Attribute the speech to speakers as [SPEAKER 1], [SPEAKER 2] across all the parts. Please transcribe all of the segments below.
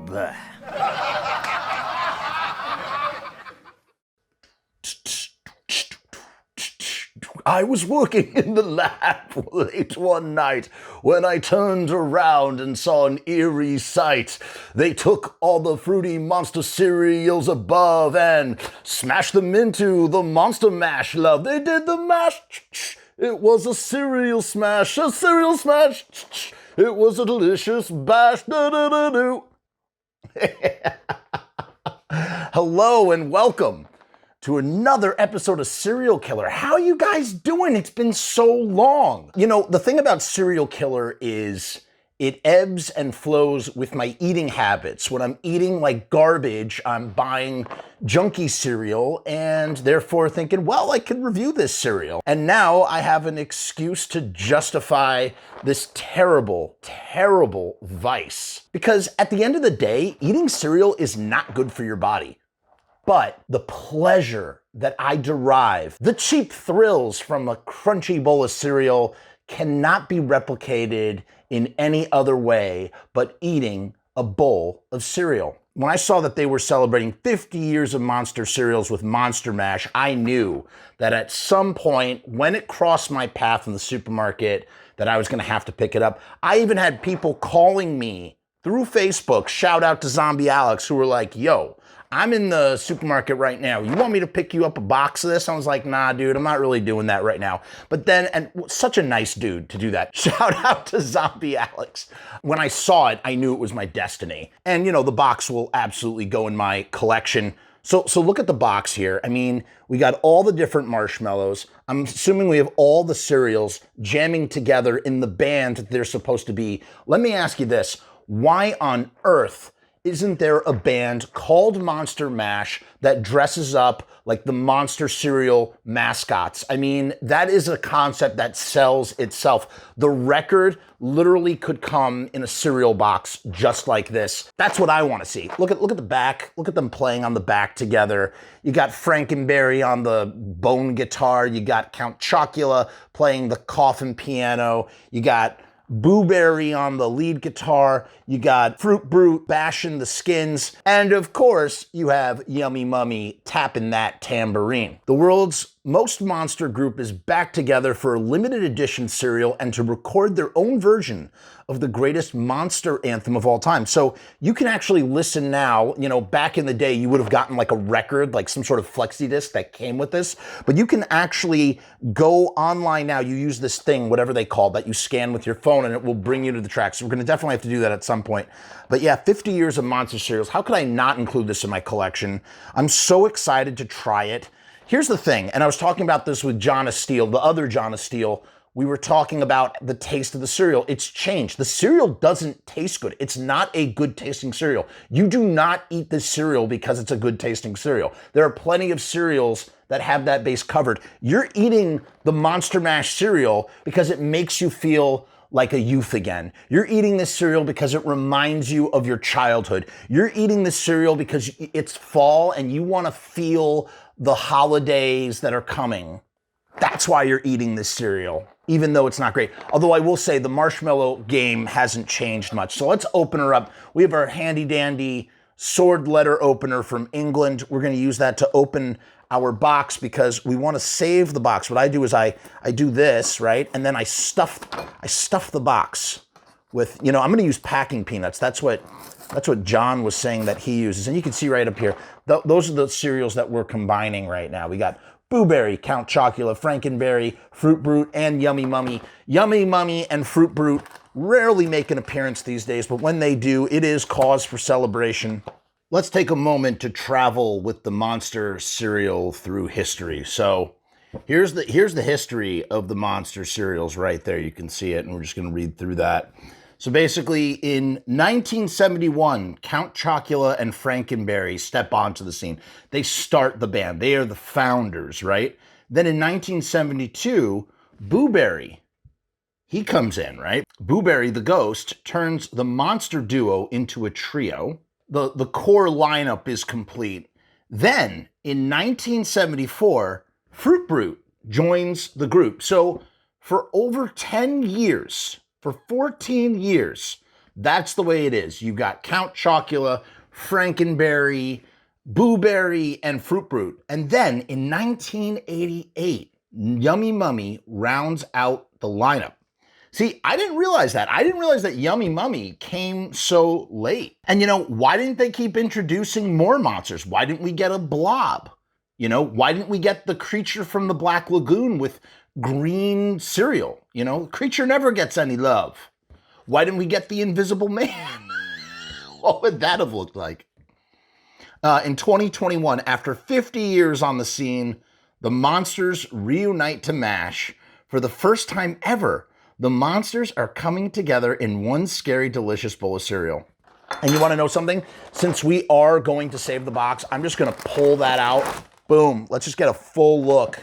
[SPEAKER 1] Bleh. I was working in the lab late one night when I turned around and saw an eerie sight. They took all the fruity monster cereals above and smashed them into the monster mash, love. They did the mash. It was a cereal smash, a cereal smash. It was a delicious bash. Do-do-do-do. Hello and welcome to another episode of Serial Killer. How are you guys doing? It's been so long. You know, the thing about Serial Killer is it ebbs and flows with my eating habits. When I'm eating like garbage, I'm buying junky cereal and therefore thinking, well, I could review this cereal. And now I have an excuse to justify this terrible, terrible vice. Because at the end of the day, eating cereal is not good for your body. But the pleasure that I derive, the cheap thrills from a crunchy bowl of cereal cannot be replicated in any other way but eating a bowl of cereal. When I saw that they were celebrating 50 years of Monster cereals with Monster Mash, I knew that at some point when it crossed my path in the supermarket that I was gonna have to pick it up. I even had people calling me through Facebook, shout out to Zombie Alex, who were like, yo, I'm in the supermarket right now. You want me to pick you up a box of this? I was like, nah, dude, I'm not really doing that right now. But then, and such a nice dude to do that. Shout out to Zombie Alex. When I saw it, I knew it was my destiny. And you know, the box will absolutely go in my collection. So look at the box here. I mean, we got all the different marshmallows. I'm assuming we have all the cereals jamming together in the band that they're supposed to be. Let me ask you this. Why on earth isn't there a band called Monster Mash that dresses up like the Monster cereal mascots? I mean, that is a concept that sells itself. The record literally could come in a cereal box just like this. That's what I want to see. Look at the back. Look at them playing on the back together. You got Frankenberry on the bone guitar. You got Count Chocula playing the coffin piano. You got Booberry on the lead guitar, you got Frute Brute bashing the skins, and of course, you have Yummy Mummy tapping that tambourine. The world's most monster group is back together for a limited edition cereal and to record their own version of the greatest monster anthem of all time. So you can actually listen now. You know, back in the day, you would have gotten like a record, like some sort of flexi disc that came with this, but you can actually go online now. You use this thing, whatever they call that you scan with your phone, and it will bring you to the track. So we're gonna definitely have to do that at some point. But yeah, 50 years of monster cereals. How could I not include this in my collection? I'm so excited to try it. Here's the thing, and I was talking about this with John of Steel, the other John of Steel. We were talking about the taste of the cereal. It's changed. The cereal doesn't taste good. It's not a good tasting cereal. You do not eat this cereal because it's a good tasting cereal. There are plenty of cereals that have that base covered. You're eating the Monster Mash cereal because it makes you feel like a youth again. You're eating this cereal because it reminds you of your childhood. You're eating this cereal because it's fall and you want to feel the holidays that are coming. That's why you're eating this cereal, even though it's not great. Although I will say the marshmallow game hasn't changed much. So let's open her up. We have our handy dandy sword letter opener from England. We're going to use that to open our box because we want to save the box. What I do is I do this, right? And then I stuff the box with, you know, I'm going to use packing peanuts. That's what John was saying that he uses. And you can see right up here, those are the cereals that we're combining right now. We got Booberry, Count Chocula, Frankenberry, Frute Brute, and Yummy Mummy. Yummy Mummy and Frute Brute rarely make an appearance these days, but when they do, it is cause for celebration. Let's take a moment to travel with the Monster cereal through history. So here's the history of the Monster cereals right there. You can see it, and we're just going to read through that. So basically, in 1971, Count Chocula and Frankenberry step onto the scene. They start the band. They are the founders, right? Then in 1972, Booberry, he comes in, right? Booberry, the ghost, turns the monster duo into a trio. The core lineup is complete. Then, in 1974, Frute Brute joins the group. So, for over 10 years, for 14 years, That's the way it is. You've got Count Chocula, Frankenberry, Boo Berry, and Frute Brute. And then in 1988, Yummy Mummy rounds out the lineup. See, I didn't realize that. I didn't realize that Yummy Mummy came so late. And you know, why didn't they keep introducing more monsters? Why didn't we get a blob? You know, why didn't we get the creature from the Black Lagoon with green cereal? You know, creature never gets any love. Why didn't we get the Invisible Man? What would that have looked like? In 2021, after 50 years on the scene, the monsters reunite to MASH. For the first time ever, the monsters are coming together in one scary, delicious bowl of cereal. And you want to know something? Since we are going to save the box, I'm just going to pull that out. Boom. Let's just get a full look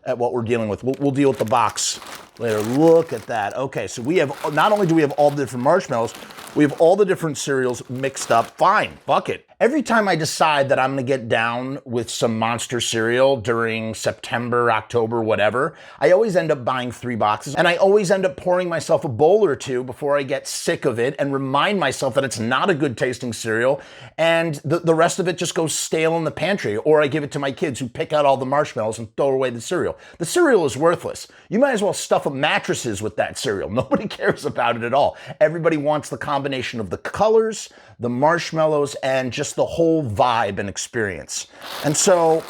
[SPEAKER 1] at what we're dealing with. We'll deal with the box later. Look at that. Okay, so we have, not only do we have all the different marshmallows, we have all the different cereals mixed up. Fine, fuck it. Every time I decide that I'm gonna get down with some monster cereal during September, October, whatever, I always end up buying 3 boxes, and I always end up pouring myself a bowl or two before I get sick of it and remind myself that it's not a good tasting cereal, and the rest of it just goes stale in the pantry, or I give it to my kids who pick out all the marshmallows and throw away the cereal. The cereal is worthless. You might as well stuff mattresses with that cereal. Nobody cares about it at all. Everybody wants the combination of the colors, the marshmallows, and just the whole vibe and experience. And so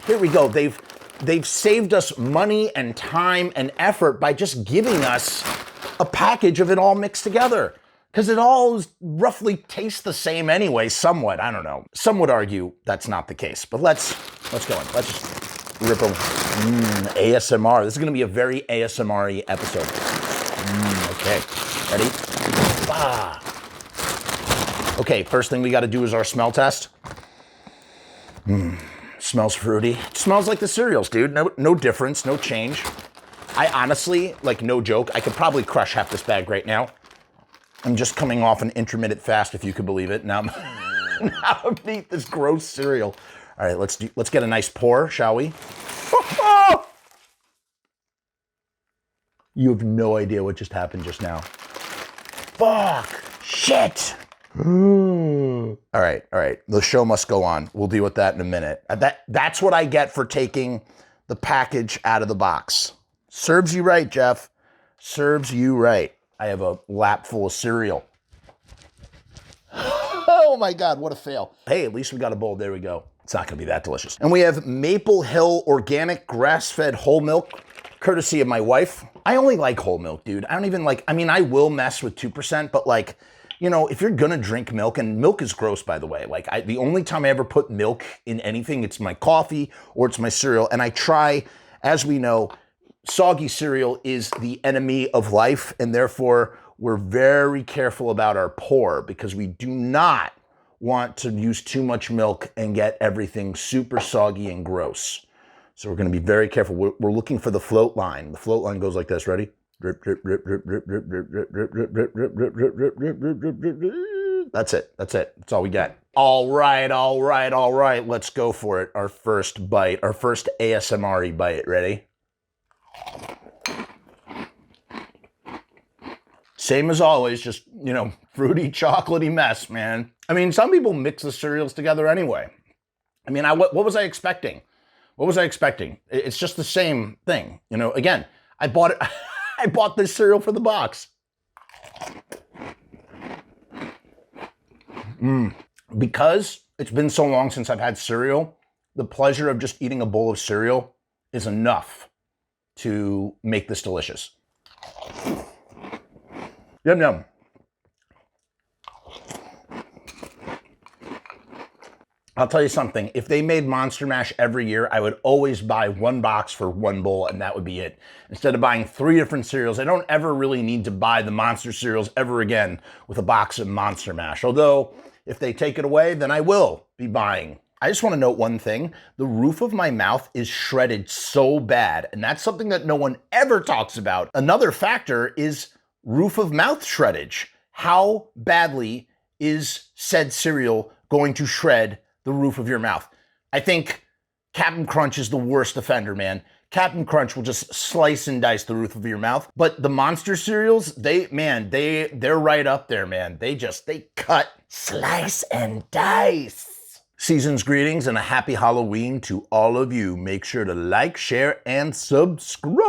[SPEAKER 1] here we go. They've saved us money and time and effort by just giving us a package of it all mixed together. Because it all roughly tastes the same anyway, somewhat. I don't know. Some would argue that's not the case. But let's go in. Let's just rip them. ASMR. This is going to be a very ASMR-y episode. Okay. Ready? Ah. Okay, first thing we got to do is our smell test. Smells fruity. It smells like the cereals, dude. No difference, no change. I honestly, like, no joke, I could probably crush half this bag right now. I'm just coming off an intermittent fast, if you could believe it. Now I'm gonna eat this gross cereal. All right, let's get a nice pour, shall we? You have no idea what just happened just now. Fuck. Shit. All right. The show must go on. We'll deal with that in a minute. That's what I get for taking the package out of the box. Serves you right, Jeff. Serves you right. I have a lap full of cereal. Oh my God, what a fail. Hey, at least we got a bowl. There we go. It's not gonna be that delicious. And we have Maple Hill organic grass-fed whole milk, courtesy of my wife. I only like whole milk, dude. I don't even like, I mean, I will mess with 2%, but like, you know, if you're gonna drink milk, and milk is gross, by the way. Like, the only time I ever put milk in anything, it's my coffee or it's my cereal. And I try, as we know, soggy cereal is the enemy of life, and therefore we're very careful about our pour because we do not want to use too much milk and get everything super soggy and gross. So we're going to be very careful. We're looking for the float line. The float line goes like this. Ready? Drip, drip, drip, drip, drip, drip, drip, drip, drip, drip, drip, drip, drip, drip, drip, drip, drip, drip, drip, drip. That's it. That's all we got. All right. Let's go for it. Our first bite. Our first ASMR-y bite. Ready? Same as always, just, you know, fruity, chocolatey mess, man. I mean, some people mix the cereals together anyway. I mean, what was I expecting? What was I expecting? It's just the same thing. You know, again, I bought it. I bought this cereal for the box. Because it's been so long since I've had cereal, the pleasure of just eating a bowl of cereal is enough to make this delicious. Yum, yum. I'll tell you something, if they made Monster Mash every year, I would always buy 1 box for 1 bowl, and that would be it. Instead of buying 3 different cereals, I don't ever really need to buy the monster cereals ever again with a box of Monster Mash. Although, if they take it away, then I will be buying. I just want to note one thing. The roof of my mouth is shredded so bad, and that's something that no one ever talks about. Another factor is roof of mouth shreddage. How badly is said cereal going to shred the roof of your mouth? I think Captain Crunch is the worst offender, man. Captain Crunch will just slice and dice the roof of your mouth. But the monster cereals, they're right up there, man. They cut, slice, and dice. Season's greetings and a happy Halloween to all of you. Make sure to like, share, and subscribe.